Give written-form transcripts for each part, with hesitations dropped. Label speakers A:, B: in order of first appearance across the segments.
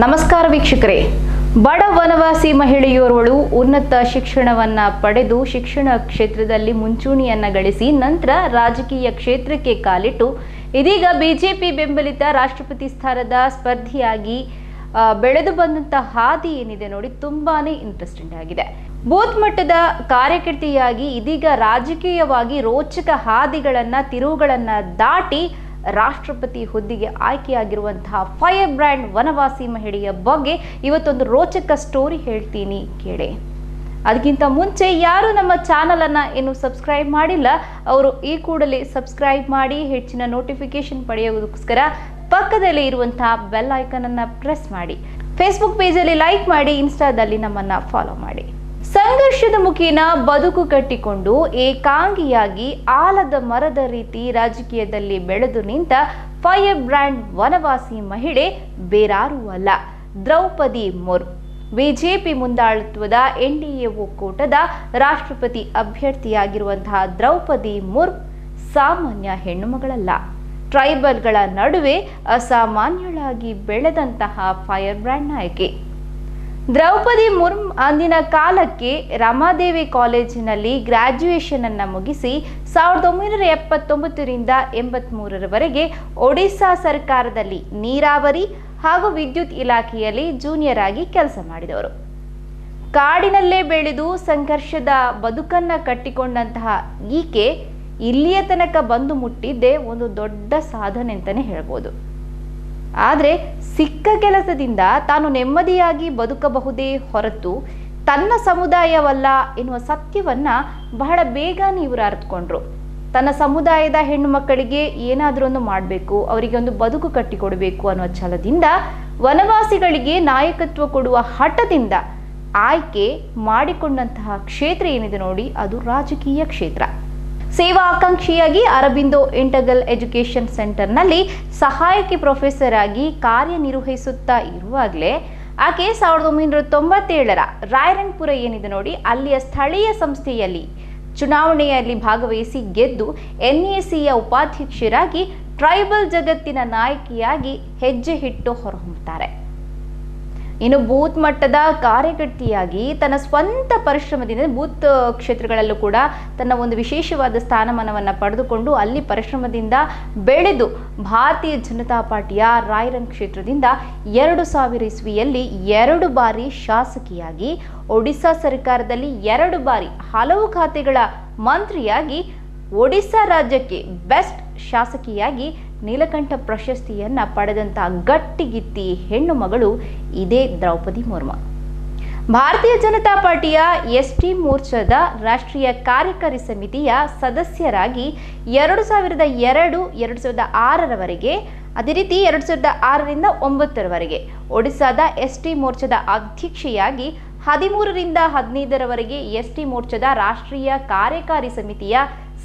A: ನಮಸ್ಕಾರ ವೀಕ್ಷಕರೇ. ಬಡ ವನವಾಸಿ ಮಹಿಳೆಯೋರ್ವಳು ಉನ್ನತ ಶಿಕ್ಷಣವನ್ನ ಪಡೆದು ಶಿಕ್ಷಣ ಕ್ಷೇತ್ರದಲ್ಲಿ ಮುಂಚೂಣಿಯನ್ನ ಗಳಿಸಿ ನಂತರ ರಾಜಕೀಯ ಕ್ಷೇತ್ರಕ್ಕೆ ಕಾಲಿಟ್ಟು ಇದೀಗ ಬಿಜೆಪಿ ಬೆಂಬಲಿತ ರಾಷ್ಟ್ರಪತಿ ಸ್ಥಾನದ ಸ್ಪರ್ಧಿಯಾಗಿ ಬೆಳೆದು ಬಂದಂತಹ ಹಾದಿ ಏನಿದೆ ನೋಡಿ, ತುಂಬಾನೇ ಇಂಟ್ರೆಸ್ಟಿಂಗ್ ಆಗಿದೆ. ಬೂತ್ ಮಟ್ಟದ ಕಾರ್ಯಕರ್ತೆಯಾಗಿ ಇದೀಗ ರಾಜಕೀಯವಾಗಿ ರೋಚಕ ಹಾದಿಗಳನ್ನ ತಿರುವುಗಳನ್ನ ದಾಟಿ ರಾಷ್ಟ್ರಪತಿ ಹುದ್ದೆಗೆ ಆಯ್ಕೆಯಾಗಿರುವಂತಹ ಫೈರ್ ಬ್ರ್ಯಾಂಡ್ ವನವಾಸಿ ಮಹಿಳೆಯ ಬಗ್ಗೆ ಇವತ್ತೊಂದು ರೋಚಕ ಸ್ಟೋರಿ ಹೇಳ್ತೀನಿ ಕೇಳಿ. ಅದಕ್ಕಿಂತ ಮುಂಚೆ ಯಾರು ನಮ್ಮ ಚಾನಲ್ ಅನ್ನ ಇನ್ನು ಸಬ್ಸ್ಕ್ರೈಬ್ ಮಾಡಿಲ್ಲ ಅವರು ಈ ಕೂಡಲೇ ಸಬ್ಸ್ಕ್ರೈಬ್ ಮಾಡಿ ಹೆಚ್ಚಿನ ನೋಟಿಫಿಕೇಶನ್ ಪಡೆಯೋದಕ್ಕೋಸ್ಕರ ಪಕ್ಕದಲ್ಲಿ ಇರುವಂತಹ ಬೆಲ್ ಐಕಾನ್ ಅನ್ನ ಪ್ರೆಸ್ ಮಾಡಿ. ಫೇಸ್ಬುಕ್ ಪೇಜಲ್ಲಿ ಲೈಕ್ ಮಾಡಿ, ಇನ್ಸ್ಟಾದಲ್ಲಿ ನಮ್ಮನ್ನ ಫಾಲೋ ಮಾಡಿ. ಸಂಘರ್ಷದ ಮುಖೇನ ಬದುಕು ಕಟ್ಟಿಕೊಂಡು ಏಕಾಂಗಿಯಾಗಿ ಆಲದ ಮರದ ರೀತಿ ರಾಜಕೀಯದಲ್ಲಿ ಬೆಳೆದು ನಿಂತ ಫೈರ್ ಬ್ರ್ಯಾಂಡ್ ವನವಾಸಿ ಮಹಿಳೆ ಬೇರಾರೂ ಅಲ್ಲ, ದ್ರೌಪದಿ ಮುರ್ಮು. ಬಿಜೆಪಿ ಮುಂದಾಳತ್ವದ ಎನ್ಡಿಎ ಒಕ್ಕೂಟದ ರಾಷ್ಟ್ರಪತಿ ಅಭ್ಯರ್ಥಿಯಾಗಿರುವಂತಹ ದ್ರೌಪದಿ ಮುರ್ಮು ಸಾಮಾನ್ಯ ಹೆಣ್ಣು ಮಗಳಲ್ಲ. ಟ್ರೈಬಲ್ಗಳ ನಡುವೆ ಅಸಾಮಾನ್ಯಳಾಗಿ ಬೆಳೆದಂತಹ ಫೈರ್ ಬ್ರ್ಯಾಂಡ್ ನಾಯಕಿ ದ್ರೌಪದಿ ಮುರ್ಮು ಅಂದಿನ ಕಾಲಕ್ಕೆ ರಮಾದೇವಿ ಕಾಲೇಜಿನಲ್ಲಿ ಗ್ರಾಜ್ಯುಯೇಷನ್ ಅನ್ನು ಮುಗಿಸಿ 1979ರಿಂದ 83ರವರೆಗೆ ಒಡಿಶಾ ಸರ್ಕಾರದಲ್ಲಿ ನೀರಾವರಿ ಹಾಗೂ ವಿದ್ಯುತ್ ಇಲಾಖೆಯಲ್ಲಿ ಜೂನಿಯರ್ ಆಗಿ ಕೆಲಸ ಮಾಡಿದವರು. ಕಾಡಿನಲ್ಲೇ ಬೆಳೆದು ಸಂಘರ್ಷದ ಬದುಕನ್ನ ಕಟ್ಟಿಕೊಂಡಂತಹ ಈಕೆ ಇಲ್ಲಿಯ ತನಕ ಬಂದು ಮುಟ್ಟಿದ್ದೇ ಒಂದು ದೊಡ್ಡ ಸಾಧನೆ ಅಂತಾನೆ ಹೇಳ್ಬೋದು. ಆದರೆ ಸಿಕ್ಕ ಕೆಲಸದಿಂದ ತಾನು ನೆಮ್ಮದಿಯಾಗಿ ಬದುಕಬಹುದೇ ಹೊರತು ತನ್ನ ಸಮುದಾಯವಲ್ಲ ಎನ್ನುವ ಸತ್ಯವನ್ನ ಬಹಳ ಬೇಗನೆ ಇವರು ಅರ್ಥಕೊಂಡ್ರು. ತನ್ನ ಸಮುದಾಯದ ಹೆಣ್ಣು ಮಕ್ಕಳಿಗೆ ಏನಾದರೂ ಒಂದು ಮಾಡಬೇಕು, ಅವರಿಗೆ ಒಂದು ಬದುಕು ಕಟ್ಟಿಕೊಡಬೇಕು ಅನ್ನುವ ಛಲದಿಂದ ವನವಾಸಿಗಳಿಗೆ ನಾಯಕತ್ವ ಕೊಡುವ ಹಠದಿಂದ ಆಯ್ಕೆ ಮಾಡಿಕೊಂಡಂತಹ ಕ್ಷೇತ್ರ ಏನಿದೆ ನೋಡಿ, ಅದು ರಾಜಕೀಯ ಕ್ಷೇತ್ರ. ಸೇವಾ ಆಕಾಂಕ್ಷಿಯಾಗಿ ಅರಬಿಂದೋ ಇಂಟಗ್ರಲ್ ಎಜುಕೇಷನ್ ಸೆಂಟರ್ನಲ್ಲಿ ಸಹಾಯಕಿ ಪ್ರೊಫೆಸರ್ ಆಗಿ ಕಾರ್ಯನಿರ್ವಹಿಸುತ್ತಾ ಇರುವಾಗಲೇ ಆಕೆ 1997ರ ರಾಯರಂಗ್ಪುರ ಏನಿದೆ ನೋಡಿ, ಅಲ್ಲಿಯ ಸ್ಥಳೀಯ ಸಂಸ್ಥೆಯಲ್ಲಿ ಚುನಾವಣೆಯಲ್ಲಿ ಭಾಗವಹಿಸಿ ಗೆದ್ದು ಎನ್ಎಸಿಯ ಉಪಾಧ್ಯಕ್ಷರಾಗಿ ಟ್ರೈಬಲ್ ಜಗತ್ತಿನ ನಾಯಕಿಯಾಗಿ ಹೆಜ್ಜೆ ಇಟ್ಟು ಹೊರಹೊಮ್ಮುತ್ತಾರೆ. ಇನ್ನು ಬೂತ್ ಮಟ್ಟದ ಕಾರ್ಯಕರ್ತೆಯಾಗಿ ತನ್ನ ಸ್ವಂತ ಪರಿಶ್ರಮದಿಂದ ಬೂತ್ ಕ್ಷೇತ್ರಗಳಲ್ಲೂ ಕೂಡ ತನ್ನ ಒಂದು ವಿಶೇಷವಾದ ಸ್ಥಾನಮಾನವನ್ನು ಪಡೆದುಕೊಂಡು ಅಲ್ಲಿ ಪರಿಶ್ರಮದಿಂದ ಬೆಳೆದು ಭಾರತೀಯ ಜನತಾ ಪಾರ್ಟಿಯ ರಾಯರಂಗ್ ಕ್ಷೇತ್ರದಿಂದ 2000 ಇಸ್ವಿಯಲ್ಲಿ 2 ಬಾರಿ ಶಾಸಕಿಯಾಗಿ, ಒಡಿಶಾ ಸರ್ಕಾರದಲ್ಲಿ 2 ಬಾರಿ ಹಲವು ಖಾತೆಗಳ ಮಂತ್ರಿಯಾಗಿ, ಒಡಿಶಾ ರಾಜ್ಯಕ್ಕೆ ಬೆಸ್ಟ್ ಶಾಸಕಿಯಾಗಿ ನೀಲಕಂಠ ಪ್ರಶಸ್ತಿಯನ್ನ ಪಡೆದಂತಹ ಗಟ್ಟಿಗಿತ್ತಿ ಹೆಣ್ಣು ಮಗಳು ಇದೇ ದ್ರೌಪದಿ ಮುರ್ಮು. ಭಾರತೀಯ ಜನತಾ ಪಾರ್ಟಿಯ ಎಸ್ಟಿ ಮೋರ್ಚಾದ ರಾಷ್ಟ್ರೀಯ ಕಾರ್ಯಕಾರಿ ಸಮಿತಿಯ ಸದಸ್ಯರಾಗಿ 2002, 2006ರವರೆಗೆ, ಅದೇ ರೀತಿ 2006ರಿಂದ 2009ರವರೆಗೆ ಒಡಿಶಾದ ಎಸ್ಟಿ ಮೋರ್ಚಾದ ಅಧ್ಯಕ್ಷೆಯಾಗಿ, 13ರಿಂದ 15ರವರೆಗೆ ಎಸ್ಟಿ ಮೋರ್ಚಾದ ರಾಷ್ಟ್ರೀಯ ಕಾರ್ಯಕಾರಿ ಸಮಿತಿಯ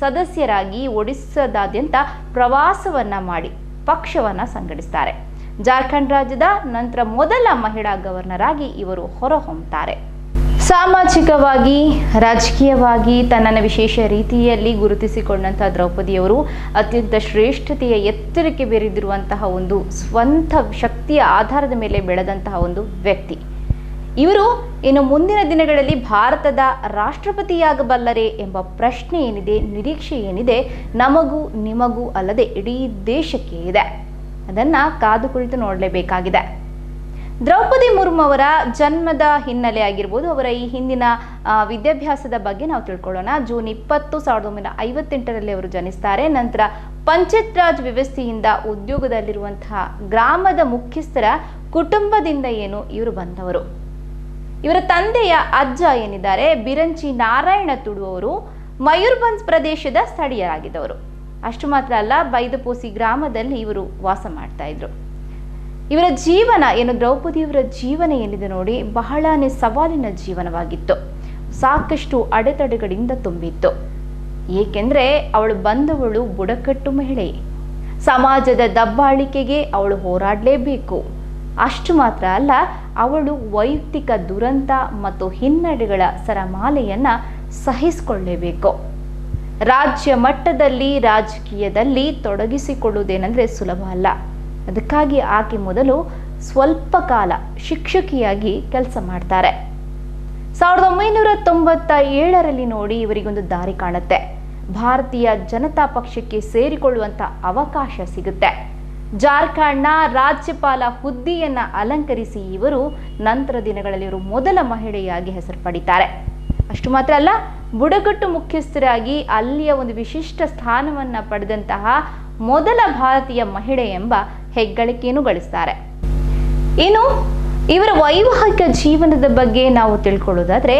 A: ಸದಸ್ಯರಾಗಿ ಒಡಿಶಾದಾದ್ಯಂತ ಪ್ರವಾಸವನ್ನ ಮಾಡಿ ಪಕ್ಷವನ್ನ ಸಂಘಟಿಸ್ತಾರೆ. ಜಾರ್ಖಂಡ್ ರಾಜ್ಯದ ನಂತರ ಮೊದಲ ಮಹಿಳಾ ಗವರ್ನರ್ ಆಗಿ ಇವರು ಹೊರಹೊಮ್ಮುತ್ತಾರೆ. ಸಾಮಾಜಿಕವಾಗಿ, ರಾಜಕೀಯವಾಗಿ ತನ್ನನ್ನು ವಿಶೇಷ ರೀತಿಯಲ್ಲಿ ಗುರುತಿಸಿಕೊಂಡಂತಹ ದ್ರೌಪದಿಯವರು ಅತ್ಯಂತ ಶ್ರೇಷ್ಠತೆಯ ಎತ್ತರಕ್ಕೆ ಬೆರೆದಿರುವಂತಹ ಒಂದು ಸ್ವಂತ ಶಕ್ತಿಯ ಆಧಾರದ ಮೇಲೆ ಬೆಳೆದಂತಹ ಒಂದು ವ್ಯಕ್ತಿ. ಇವರು ಇನ್ನು ಮುಂದಿನ ದಿನಗಳಲ್ಲಿ ಭಾರತದ ರಾಷ್ಟ್ರಪತಿಯಾಗಬಲ್ಲರೇ ಎಂಬ ಪ್ರಶ್ನೆ ಏನಿದೆ, ನಿರೀಕ್ಷೆ ಏನಿದೆ, ನಮಗೂ ನಿಮಗೂ ಅಲ್ಲದೆ ಇಡೀ ದೇಶಕ್ಕೆ ಇದೆ. ಅದನ್ನ ಕಾದು ಕುಳಿತು ನೋಡಲೇಬೇಕಾಗಿದೆ. ದ್ರೌಪದಿ ಮುರ್ಮು ಅವರ ಜನ್ಮದ ಹಿನ್ನೆಲೆ ಆಗಿರ್ಬೋದು, ಅವರ ಈ ಹಿಂದಿನ ವಿದ್ಯಾಭ್ಯಾಸದ ಬಗ್ಗೆ ನಾವು ತಿಳ್ಕೊಳ್ಳೋಣ. ಜೂನ್ 20, 1958ರಲ್ಲಿ ಅವರು ಜನಿಸ್ತಾರೆ. ನಂತರ ಪಂಚಾಯತ್ ರಾಜ್ ವ್ಯವಸ್ಥೆಯಿಂದ ಉದ್ಯೋಗದಲ್ಲಿರುವಂತಹ ಗ್ರಾಮದ ಮುಖ್ಯಸ್ಥರ ಕುಟುಂಬದಿಂದ ಇವರು ಬಂದವರು. ಇವರ ತಂದೆಯ ಅಜ್ಜ ಏನಿದ್ದಾರೆ ಬಿರಂಚಿ ನಾರಾಯಣ ತುಡು ಅವರು ಮಯೂರ್ಭಂಜ್ ಪ್ರದೇಶದ ಸ್ಥಳೀಯರಾಗಿದ್ದವರು. ಅಷ್ಟು ಮಾತ್ರ ಅಲ್ಲ, ಬೈದಪೋಸಿ ಗ್ರಾಮದಲ್ಲಿ ಇವರು ವಾಸ ಮಾಡ್ತಾ ಇದ್ರು. ಇವರ ಜೀವನ ದ್ರೌಪದಿಯವರ ಜೀವನ ಏನಿದೆ ನೋಡಿ, ಬಹಳನೇ ಸವಾಲಿನ ಜೀವನವಾಗಿತ್ತು. ಸಾಕಷ್ಟು ಅಡೆತಡೆಗಳಿಂದ ತುಂಬಿತ್ತು. ಏಕೆಂದ್ರೆ ಅವಳು ಬಂದವಳು ಬುಡಕಟ್ಟು ಮಹಿಳೆ. ಸಮಾಜದ ದಬ್ಬಾಳಿಕೆಗೆ ಅವಳು ಹೋರಾಡಲೇಬೇಕು. ಅಷ್ಟು ಮಾತ್ರ ಅಲ್ಲ, ಅವಳು ವೈಯಕ್ತಿಕ ದುರಂತ ಮತ್ತು ಹಿನ್ನಡೆಗಳ ಸರಮಾಲೆಯನ್ನ ಸಹಿಸಿಕೊಳ್ಳಲೇಬೇಕು. ರಾಜ್ಯ ಮಟ್ಟದಲ್ಲಿ ರಾಜಕೀಯದಲ್ಲಿ ತೊಡಗಿಸಿಕೊಳ್ಳುವುದೇನೆಂದರೆ ಸುಲಭ ಅಲ್ಲ. ಅದಕ್ಕಾಗಿ ಆಕೆ ಮೊದಲು ಸ್ವಲ್ಪ ಕಾಲ ಶಿಕ್ಷಕಿಯಾಗಿ ಕೆಲಸ ಮಾಡ್ತಾರೆ. 1997ರಲ್ಲಿ ನೋಡಿ ಇವರಿಗೊಂದು ದಾರಿ ಕಾಣುತ್ತೆ. ಭಾರತೀಯ ಜನತಾ ಪಕ್ಷಕ್ಕೆ ಸೇರಿಕೊಳ್ಳುವಂತ ಅವಕಾಶ ಸಿಗುತ್ತೆ. ಜಾರ್ಖಂಡ್ನ ರಾಜ್ಯಪಾಲ ಹುದ್ದೆಯನ್ನ ಅಲಂಕರಿಸಿ ಇವರು ನಂತರ ದಿನಗಳಲ್ಲಿ ಇವರು ಮೊದಲ ಮಹಿಳೆಯಾಗಿ ಹೆಸರು ಪಡಿತಾರೆ. ಅಷ್ಟು ಮಾತ್ರ ಅಲ್ಲ, ಬುಡಕಟ್ಟು ಮುಖ್ಯಸ್ಥರಾಗಿ ಅಲ್ಲಿಯ ಒಂದು ವಿಶಿಷ್ಟ ಸ್ಥಾನವನ್ನ ಪಡೆದಂತಹ ಮೊದಲ ಭಾರತೀಯ ಮಹಿಳೆ ಎಂಬ ಹೆಗ್ಗಳಿಕೆಯನ್ನು ಗಳಿಸ್ತಾರೆ. ಇನ್ನು ಇವರ ವೈವಾಹಿಕ ಜೀವನದ ಬಗ್ಗೆ ನಾವು ತಿಳ್ಕೊಳ್ಳೋದಾದ್ರೆ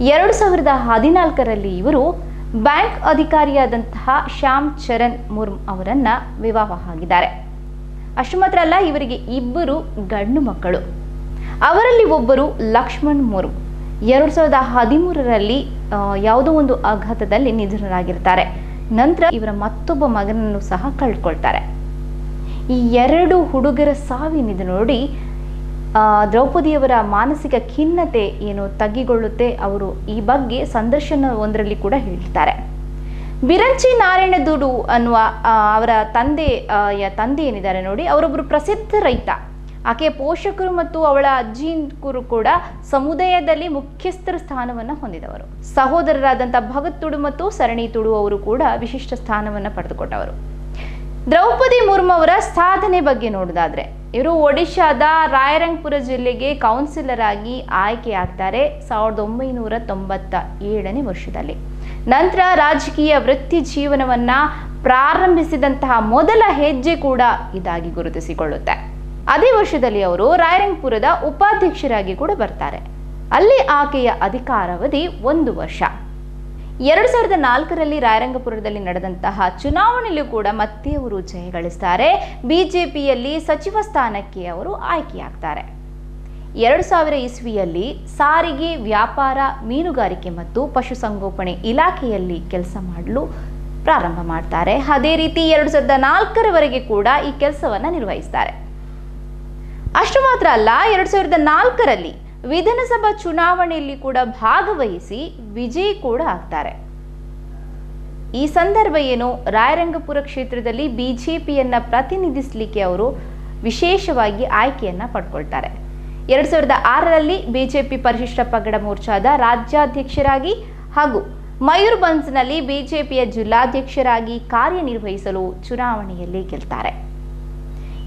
A: 2014ರಲ್ಲಿ ಇವರು ಬ್ಯಾಂಕ್ ಅಧಿಕಾರಿಯಾದಂತಹ ಶ್ಯಾಮ್ ಚರಣ್ ಮುರ್ಮು ಅವರನ್ನ ವಿವಾಹ ಆಗಿದ್ದಾರೆ. ಅಷ್ಟು ಮಾತ್ರ ಅಲ್ಲ, ಇವರಿಗೆ 2 ಗಂಡು ಮಕ್ಕಳು. ಅವರಲ್ಲಿ ಒಬ್ಬರು ಲಕ್ಷ್ಮಣ್ ಮುರ್ಮು 2013ರಲ್ಲಿ ಯಾವುದೋ ಒಂದು ಆಘಾತದಲ್ಲಿ ನಿಧನರಾಗಿರ್ತಾರೆ. ನಂತರ ಇವರ ಮತ್ತೊಬ್ಬ ಮಗನನ್ನು ಸಹ ಕಳ್ಕೊಳ್ತಾರೆ. ಈ 2 ಹುಡುಗರ ಸಾವಿನಿಂದ ನೋಡಿ ದ್ರೌಪದಿಯವರ ಮಾನಸಿಕ ಖಿನ್ನತೆ ಏನು ತಗ್ಗಿಕೊಳ್ಳುತ್ತೆ. ಅವರು ಈ ಬಗ್ಗೆ ಸಂದರ್ಶನ ಒಂದರಲ್ಲಿ ಕೂಡ ಹೇಳ್ತಾರೆ. ಬಿರಂಚಿ ನಾರಾಯಣ ದುಡು ಅನ್ನುವ ಅವರ ತಂದೆ ಏನಿದ್ದಾರೆ ನೋಡಿ, ಅವರೊಬ್ಬರು ಪ್ರಸಿದ್ಧ ರೈತ. ಆಕೆಯ ಪೋಷಕರು ಮತ್ತು ಅವಳ ಅಜ್ಜಿಯರು ಕೂಡ ಸಮುದಾಯದಲ್ಲಿ ಮುಖ್ಯಸ್ಥರ ಸ್ಥಾನವನ್ನು ಹೊಂದಿದವರು. ಸಹೋದರರಾದಂಥ ಭಗತ್ ತುಡು ಮತ್ತು ಸರಣಿ ತುಡು ಅವರು ಕೂಡ ವಿಶಿಷ್ಟ ಸ್ಥಾನವನ್ನು ಪಡೆದುಕೊಂಡವರು. ದ್ರೌಪದಿ ಮುರ್ಮು ಅವರ ಸಾಧನೆ ಬಗ್ಗೆ ನೋಡೋದಾದ್ರೆ, ಇವರು ಒಡಿಶಾದ ರಾಯರಂಗ್ಪುರ ಜಿಲ್ಲೆಗೆ ಕೌನ್ಸಿಲರ್ ಆಗಿ ಆಯ್ಕೆಯಾಗ್ತಾರೆ 1997ನೇ ವರ್ಷದಲ್ಲಿ. ನಂತರ ರಾಜಕೀಯ ವೃತ್ತಿ ಜೀವನವನ್ನ ಪ್ರಾರಂಭಿಸಿದಂತಹ ಮೊದಲ ಹೆಜ್ಜೆ ಕೂಡ ಇದಾಗಿ ಗುರುತಿಸಿಕೊಳ್ಳುತ್ತೆ. ಅದೇ ವರ್ಷದಲ್ಲಿ ಅವರು ರಾಯರಂಗ್ಪುರದ ಉಪಾಧ್ಯಕ್ಷರಾಗಿ ಕೂಡ ಬರ್ತಾರೆ. ಅಲ್ಲಿ ಆಕೆಯ ಅಧಿಕಾರಾವಧಿ 1 ವರ್ಷ. 2004ರಲ್ಲಿ ರಾಯರಂಗಪುರದಲ್ಲಿ ನಡೆದಂತಹ ಚುನಾವಣೆಯಲ್ಲೂ ಕೂಡ ಮತ್ತೆ ಅವರು ಜಯಗಳಿಸ್ತಾರೆ. ಬಿಜೆಪಿಯಲ್ಲಿ ಸಚಿವ ಸ್ಥಾನಕ್ಕೆ ಅವರು ಆಯ್ಕೆಯಾಗ್ತಾರೆ. 2000 ಇಸ್ವಿಯಲ್ಲಿ ಸಾರಿಗೆ, ವ್ಯಾಪಾರ, ಮೀನುಗಾರಿಕೆ ಮತ್ತು ಪಶುಸಂಗೋಪನೆ ಇಲಾಖೆಯಲ್ಲಿ ಕೆಲಸ ಮಾಡಲು ಪ್ರಾರಂಭ ಮಾಡ್ತಾರೆ. ಅದೇ ರೀತಿ 2004ರವರೆಗೆ ಕೂಡ ಈ ಕೆಲಸವನ್ನ ನಿರ್ವಹಿಸ್ತಾರೆ. ಅಷ್ಟು ಮಾತ್ರ ಅಲ್ಲ, 2004ರಲ್ಲಿ ವಿಧಾನಸಭಾ ಚುನಾವಣೆಯಲ್ಲಿ ಕೂಡ ಭಾಗವಹಿಸಿ ವಿಜಯಿ ಕೂಡ ಆಗ್ತಾರೆ. ಈ ಸಂದರ್ಭ ಏನು, ರಾಯರಂಗಪುರ ಕ್ಷೇತ್ರದಲ್ಲಿ ಬಿಜೆಪಿಯನ್ನ ಪ್ರತಿನಿಧಿಸಲಿಕ್ಕೆ ಅವರು ವಿಶೇಷವಾಗಿ ಆಯ್ಕೆಯನ್ನ ಪಡ್ಕೊಳ್ತಾರೆ. 2006ರಲ್ಲಿ ಬಿಜೆಪಿ ಪರಿಶಿಷ್ಟ ಪಂಗಡ ಮೋರ್ಚಾದ ರಾಜ್ಯಾಧ್ಯಕ್ಷರಾಗಿ ಹಾಗೂ ಮಯೂರ್ಭಂಜ್ನಲ್ಲಿ ಬಿಜೆಪಿಯ ಜಿಲ್ಲಾಧ್ಯಕ್ಷರಾಗಿ ಕಾರ್ಯನಿರ್ವಹಿಸಲು ಚುನಾವಣೆಯಲ್ಲಿ ಗೆಲ್ತಾರೆ.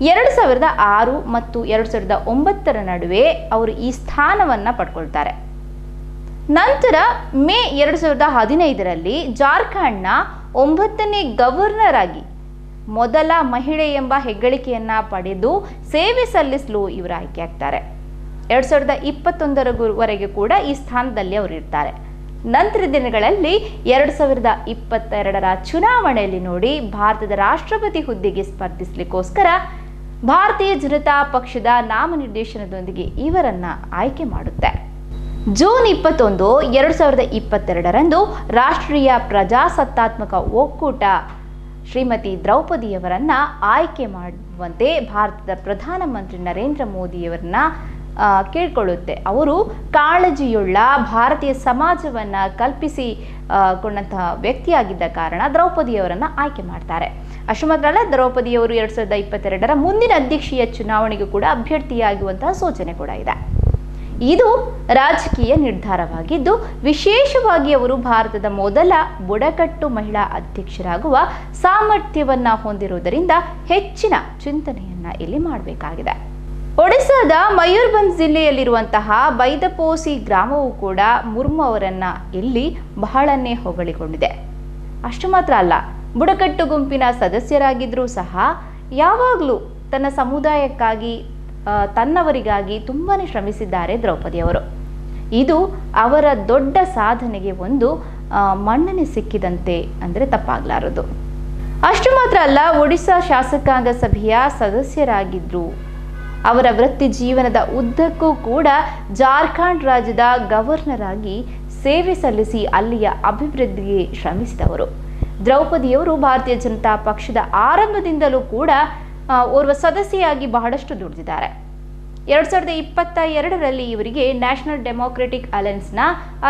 A: 2006 ಮತ್ತು 2009ರ ನಡುವೆ ಅವರು ಈ ಸ್ಥಾನವನ್ನ ಪಡ್ಕೊಳ್ತಾರೆ. ನಂತರ ಮೇ 2015ರಲ್ಲಿ ಜಾರ್ಖಂಡ್ನ 9ನೇ ಗವರ್ನರ್ ಆಗಿ ಮೊದಲ ಮಹಿಳೆ ಎಂಬ ಹೆಗ್ಗಳಿಕೆಯನ್ನ ಪಡೆದು ಸೇವೆ ಸಲ್ಲಿಸಲು ಇವರು ಆಯ್ಕೆಯಾಗ್ತಾರೆ. 2021ರವರೆಗೆ ಕೂಡ ಈ ಸ್ಥಾನದಲ್ಲಿ ಅವರು ಇರ್ತಾರೆ. ನಂತರ ದಿನಗಳಲ್ಲಿ 2022ರ ಚುನಾವಣೆಯಲ್ಲಿ ನೋಡಿ ಭಾರತದ ರಾಷ್ಟ್ರಪತಿ ಹುದ್ದೆಗೆ ಸ್ಪರ್ಧಿಸಲಿಕ್ಕೋಸ್ಕರ ಭಾರತೀಯ ಜನತಾ ಪಕ್ಷದ ನಾಮನಿರ್ದೇಶನದೊಂದಿಗೆ ಇವರನ್ನ ಆಯ್ಕೆ ಮಾಡುತ್ತೆ. ಜೂನ್ 21, 2022ರಂದು ರಾಷ್ಟ್ರೀಯ ಪ್ರಜಾಸತ್ತಾತ್ಮಕ ಒಕ್ಕೂಟ ಶ್ರೀಮತಿ ದ್ರೌಪದಿಯವರನ್ನ ಆಯ್ಕೆ ಮಾಡುವಂತೆ ಭಾರತದ ಪ್ರಧಾನಮಂತ್ರಿ ನರೇಂದ್ರ ಮೋದಿಯವರನ್ನ ಕೇಳ್ಕೊಳ್ಳುತ್ತೆ. ಅವರು ಕಾಳಜಿಯುಳ್ಳ ಭಾರತೀಯ ಸಮಾಜವನ್ನ ಕಲ್ಪಿಸಿಕೊಂಡಂತಹ ವ್ಯಕ್ತಿಯಾಗಿದ್ದ ಕಾರಣ ದ್ರೌಪದಿಯವರನ್ನ ಆಯ್ಕೆ ಮಾಡ್ತಾರೆ. ಅಷ್ಟು ಮಾತ್ರ ಅಲ್ಲ, ದ್ರೌಪದಿಯವರು 2022ರ ಮುಂದಿನ ಅಧ್ಯಕ್ಷೀಯ ಚುನಾವಣೆಗೂ ಕೂಡ ಅಭ್ಯರ್ಥಿಯಾಗುವಂತಹ ಸೂಚನೆ ಕೂಡ ಇದೆ. ಇದು ರಾಜಕೀಯ ನಿರ್ಧಾರವಾಗಿದ್ದು, ವಿಶೇಷವಾಗಿ ಅವರು ಭಾರತದ ಮೊದಲ ಬುಡಕಟ್ಟು ಮಹಿಳಾ ಅಧ್ಯಕ್ಷರಾಗುವ ಸಾಮರ್ಥ್ಯವನ್ನ ಹೊಂದಿರುವುದರಿಂದ ಹೆಚ್ಚಿನ ಚಿಂತನೆಯನ್ನ ಇಲ್ಲಿ ಮಾಡಬೇಕಾಗಿದೆ. ಒಡಿಸ್ಸಾದ ಮಯೂರ್ಭಂಜ್ ಜಿಲ್ಲೆಯಲ್ಲಿರುವಂತಹ ಬೈದಪೋಸಿ ಗ್ರಾಮವು ಕೂಡ ಮುರ್ಮು ಅವರನ್ನ ಇಲ್ಲಿ ಬಹಳನೇ ಹೊಗಳಿಕೊಂಡಿದೆ. ಅಷ್ಟು ಮಾತ್ರ ಅಲ್ಲ, ಬುಡಕಟ್ಟು ಗುಂಪಿನ ಸದಸ್ಯರಾಗಿದ್ರೂ ಸಹ ಯಾವಾಗಲೂ ತನ್ನ ಸಮುದಾಯಕ್ಕಾಗಿ ತನ್ನವರಿಗಾಗಿ ತುಂಬಾನೇ ಶ್ರಮಿಸಿದ್ದಾರೆ ದ್ರೌಪದಿಯವರು. ಇದು ಅವರ ದೊಡ್ಡ ಸಾಧನೆಗೆ ಒಂದು ಮನ್ನಣೆ ಸಿಕ್ಕಿದಂತೆ ಅಂದರೆ ತಪ್ಪಾಗಲಾರದು. ಅಷ್ಟು ಮಾತ್ರ ಅಲ್ಲ, ಒಡಿಶಾ ಶಾಸಕಾಂಗ ಸಭೆಯ ಸದಸ್ಯರಾಗಿದ್ರು. ಅವರ ವೃತ್ತಿ ಜೀವನದ ಉದ್ದಕ್ಕೂ ಕೂಡ ಜಾರ್ಖಂಡ್ ರಾಜ್ಯದ ಗವರ್ನರ್ ಆಗಿ ಸೇವೆ ಸಲ್ಲಿಸಿ ಅಲ್ಲಿಯ ಅಭಿವೃದ್ಧಿಗೆ ಶ್ರಮಿಸಿದವರು. ದ್ರೌಪದಿಯವರು ಭಾರತೀಯ ಜನತಾ ಪಕ್ಷದ ಆರಂಭದಿಂದಲೂ ಕೂಡ ಓರ್ವ ಸದಸ್ಯೆಯಾಗಿ ಬಹಳಷ್ಟು ದುಡಿದಿದ್ದಾರೆ. 2022ರಲ್ಲಿ ಇವರಿಗೆ ನ್ಯಾಷನಲ್ ಡೆಮೊಕ್ರೆಟಿಕ್ ಅಲಯನ್ಸ್ನ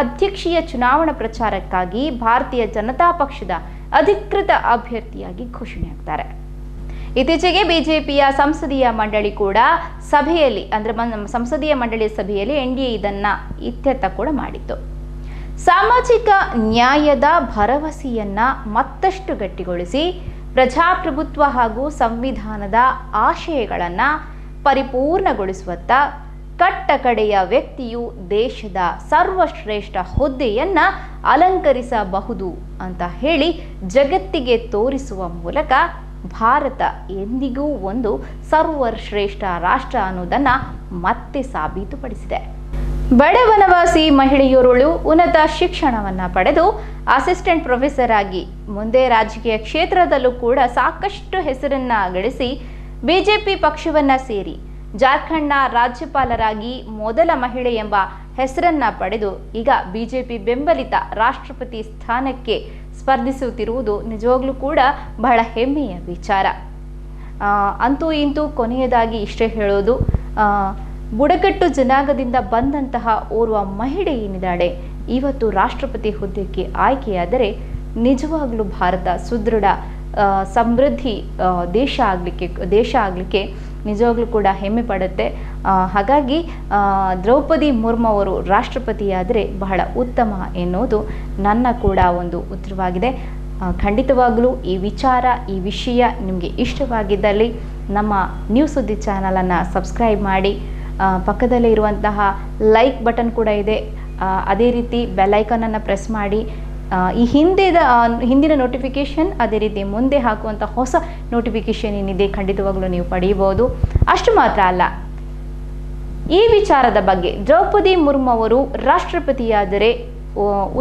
A: ಅಧ್ಯಕ್ಷೀಯ ಚುನಾವಣಾ ಪ್ರಚಾರಕ್ಕಾಗಿ ಭಾರತೀಯ ಜನತಾ ಪಕ್ಷದ ಅಧಿಕೃತ ಅಭ್ಯರ್ಥಿಯಾಗಿ ಘೋಷಣೆಯಾಗ್ತಾರೆ. ಇತ್ತೀಚೆಗೆ ಬಿಜೆಪಿಯ ಸಂಸದೀಯ ಮಂಡಳಿ ಕೂಡ ಸಭೆಯಲ್ಲಿ ಅಂದರೆ ಸಂಸದೀಯ ಮಂಡಳಿಯ ಸಭೆಯಲ್ಲಿ ಎನ್ಡಿಎ ಇದನ್ನ ಇತ್ಯರ್ಥ ಕೂಡ ಮಾಡಿತ್ತು. ಸಾಮಾಜಿಕ ನ್ಯಾಯದ ಭರವಸೆಯನ್ನ ಮತ್ತಷ್ಟು ಗಟ್ಟಿಗೊಳಿಸಿ ಪ್ರಜಾಪ್ರಭುತ್ವ ಹಾಗೂ ಸಂವಿಧಾನದ ಆಶಯಗಳನ್ನು ಪರಿಪೂರ್ಣಗೊಳಿಸುವತ್ತ ಕಟ್ಟಕಡೆಯ ವ್ಯಕ್ತಿಯು ದೇಶದ ಸರ್ವಶ್ರೇಷ್ಠ ಹುದ್ದೆಯನ್ನ ಅಲಂಕರಿಸಬಹುದು ಅಂತ ಹೇಳಿ ಜಗತ್ತಿಗೆ ತೋರಿಸುವ ಮೂಲಕ ಭಾರತ ಎಂದಿಗೂ ಒಂದು ಸರ್ವಶ್ರೇಷ್ಠ ರಾಷ್ಟ್ರ ಅನ್ನೋದನ್ನ ಮತ್ತೆ ಸಾಬೀತುಪಡಿಸಿದೆ. ಬಡ ವನವಾಸಿ ಮಹಿಳೆಯೊರಳು ಉನ್ನತ ಶಿಕ್ಷಣವನ್ನ ಪಡೆದು ಅಸಿಸ್ಟೆಂಟ್ ಪ್ರೊಫೆಸರ್ ಆಗಿ ಮುಂದೆ ರಾಜಕೀಯ ಕ್ಷೇತ್ರದಲ್ಲೂ ಕೂಡ ಸಾಕಷ್ಟು ಹೆಸರನ್ನ ಗಳಿಸಿ ಬಿಜೆಪಿ ಪಕ್ಷವನ್ನ ಸೇರಿ ಜಾರ್ಖಂಡ್ನ ರಾಜ್ಯಪಾಲರಾಗಿ ಮೊದಲ ಮಹಿಳೆ ಎಂಬ ಹೆಸರನ್ನ ಪಡೆದು ಈಗ ಬಿಜೆಪಿ ಬೆಂಬಲಿತ ರಾಷ್ಟ್ರಪತಿ ಸ್ಥಾನಕ್ಕೆ ಸ್ಪರ್ಧಿಸುತ್ತಿರುವುದು ನಿಜವಾಗ್ಲೂ ಕೂಡ ಬಹಳ ಹೆಮ್ಮೆಯ ವಿಚಾರ. ಅಂತೂ ಇಂತೂ ಕೊನೆಯದಾಗಿ ಇಷ್ಟೇ ಹೇಳೋದು, ಬುಡಕಟ್ಟು ಜನಾಂಗದಿಂದ ಬಂದಂತಹ ಓರ್ವ ಮಹಿಳೆ ಏನಿದ್ದಾಳೆ ಇವತ್ತು ರಾಷ್ಟ್ರಪತಿ ಹುದ್ದೆಗೆ ಆಯ್ಕೆಯಾದರೆ ನಿಜವಾಗ್ಲೂ ಭಾರತ ಸುದೃಢ ಸಮೃದ್ಧಿ ದೇಶ ಆಗಲಿಕ್ಕೆ ನಿಜವಾಗ್ಲೂ ಕೂಡ ಹೆಮ್ಮೆ ಪಡುತ್ತೆ. ಹಾಗಾಗಿ ದ್ರೌಪದಿ ಮುರ್ಮು ಅವರು ರಾಷ್ಟ್ರಪತಿಯಾದರೆ ಬಹಳ ಉತ್ತಮ ಎನ್ನುವುದು ನನ್ನ ಕೂಡ ಒಂದು ಉತ್ತರವಾಗಿದೆ. ಖಂಡಿತವಾಗಲೂ ಈ ವಿಷಯ ನಿಮಗೆ ಇಷ್ಟವಾಗಿದ್ದಲ್ಲಿ ನಮ್ಮ ನ್ಯೂಸ್ ಸುದ್ದಿ ಚಾನಲನ್ನು ಸಬ್ಸ್ಕ್ರೈಬ್ ಮಾಡಿ, ಪಕ್ಕದಲ್ಲೇ ಇರುವಂತಹ ಲೈಕ್ ಬಟನ್ ಕೂಡ ಇದೆ, ಅದೇ ರೀತಿ ಬೆಲ್ ಐಕಾನನ್ನು ಪ್ರೆಸ್ ಮಾಡಿ. ಈ ಹಿಂದಿನ ನೋಟಿಫಿಕೇಷನ್ ಅದೇ ರೀತಿ ಮುಂದೆ ಹಾಕುವಂಥ ಹೊಸ ನೋಟಿಫಿಕೇಷನ್ ಏನಿದೆ ಖಂಡಿತವಾಗಲೂ ನೀವು ಪಡೆಯಬಹುದು. ಅಷ್ಟು ಮಾತ್ರ ಅಲ್ಲ, ಈ ವಿಚಾರದ ಬಗ್ಗೆ ದ್ರೌಪದಿ ಮುರ್ಮು ಅವರು ರಾಷ್ಟ್ರಪತಿಯಾದರೆ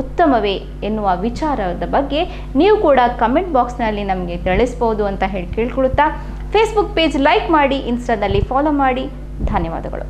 A: ಉತ್ತಮವೇ ಎನ್ನುವ ವಿಚಾರದ ಬಗ್ಗೆ ನೀವು ಕೂಡ ಕಮೆಂಟ್ ಬಾಕ್ಸ್ನಲ್ಲಿ ನಮಗೆ ತಿಳಿಸ್ಬೋದು ಅಂತ ಹೇಳಿ ಕೇಳ್ಕೊಳುತ್ತಾ, ಫೇಸ್ಬುಕ್ ಪೇಜ್ ಲೈಕ್ ಮಾಡಿ, ಇನ್ಸ್ಟಾದಲ್ಲಿ ಫಾಲೋ ಮಾಡಿ. ಧನ್ಯವಾದಗಳು.